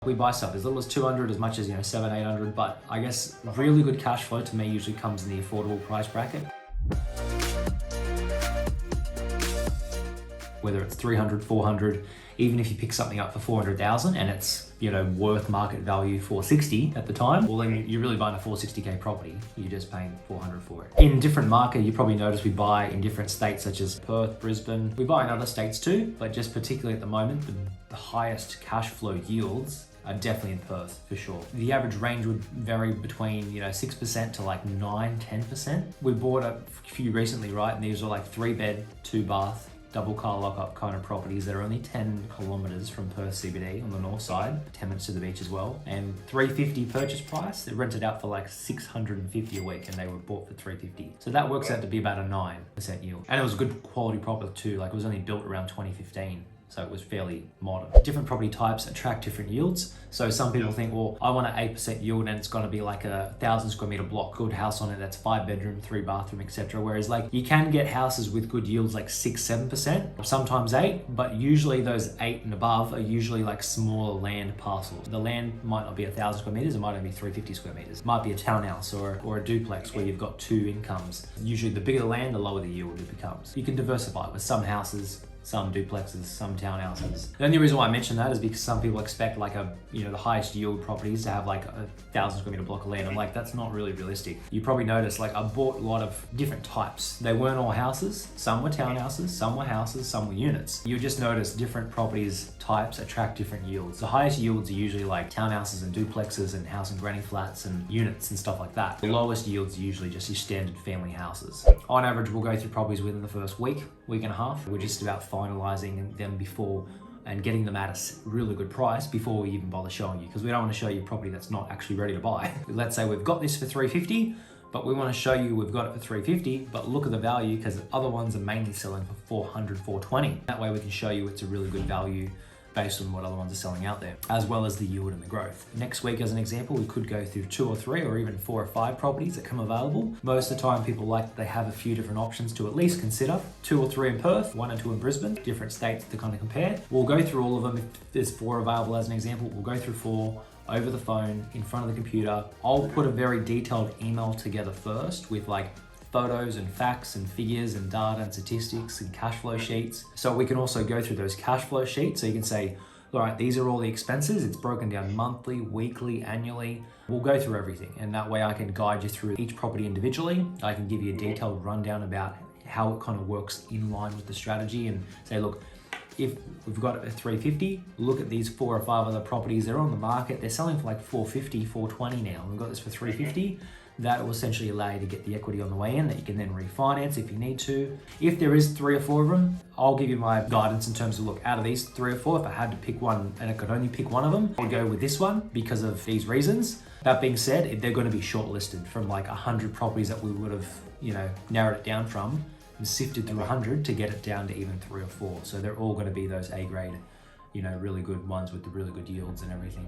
We buy stuff as little as 200, as much as 700, 800, but I guess really good cash flow to me usually comes in the affordable price bracket. Whether it's 300, 400, even if you pick something up for 400,000 and it's worth market value 460 at the time, well then you're really buying a 460k property. You're just paying 400 for it. In different market, you probably notice we buy in different states such as Perth, Brisbane. We buy in other states too, but just particularly at the moment, the highest cash flow yields are definitely in Perth for sure. The average range would vary between 6% to like 9-10%. We bought a few recently, right? And these are like 3-bed, 2-bath, double car lockup kind of properties that are only 10 kilometers from Perth CBD on the north side, 10 minutes to the beach as well, and $350 purchase price. They rented out for like $650 a week and they were bought for $350. So that works out to be about a 9% yield. And it was a good quality property too. Like it was only built around 2015. So it was fairly modern. Different property types attract different yields. So some people think, well, I want an 8% yield and it's gonna be like a 1,000 square meter block, good house on it that's 5 bedroom, 3 bathroom, etc. Whereas like you can get houses with good yields like 6-7%, sometimes 8, but usually those 8 and above are usually like smaller land parcels. The land might not be 1,000 square meters, it might only be 350 square meters. It might be a townhouse or a duplex where you've got 2 incomes. Usually the bigger the land, the lower the yield it becomes. You can diversify with some houses, some duplexes, some townhouses. The only reason why I mention that is because some people expect like the highest yield properties to have like a 1,000 square meter block of land. I'm like, that's not really realistic. You probably noticed like I bought a lot of different types. They weren't all houses. Some were townhouses, some were houses, some were units. You'll just notice different properties types attract different yields. The highest yields are usually like townhouses and duplexes and house and granny flats and units and stuff like that. The lowest yields are usually just your standard family houses. On average, we'll go through properties within the first week and a half. We're just about finalizing them before and getting them at a really good price before we even bother showing you, because we don't want to show you a property that's not actually ready to buy. Let's say we've got this for 350, but we want to show you we've got it for 350, but look at the value because other ones are mainly selling for 400, 420. That way we can show you it's a really good value based on what other ones are selling out there, as well as the yield and the growth. Next week, as an example, we could go through 2 or 3 or even 4 or 5 properties that come available. Most of the time, people like that they have a few different options to at least consider. 2 or 3 in Perth, 1 or 2 in Brisbane, different states to kind of compare. We'll go through all of them. If there's 4 available as an example, we'll go through 4 over the phone, in front of the computer. I'll put a very detailed email together first with like photos and facts and figures and data and statistics and cash flow sheets. So we can also go through those cash flow sheets. So you can say, all right, these are all the expenses. It's broken down monthly, weekly, annually. We'll go through everything. And that way I can guide you through each property individually. I can give you a detailed rundown about how it kind of works in line with the strategy and say, look, if we've got it at 350, look at these 4 or 5 other properties. They're on the market. They're selling for like 450, 420 now. We've got this for 350. That will essentially allow you to get the equity on the way in that you can then refinance if you need to. If there is 3 or 4 of them, I'll give you my guidance in terms of, look, out of these 3 or 4, if I had to pick one and I could only pick one of them, I'd go with this one because of these reasons. That being said, they're going to be shortlisted from like 100 properties that we would have, narrowed it down from and sifted through 100 to get it down to even 3 or 4. So they're all going to be those A grade, really good ones with the really good yields and everything.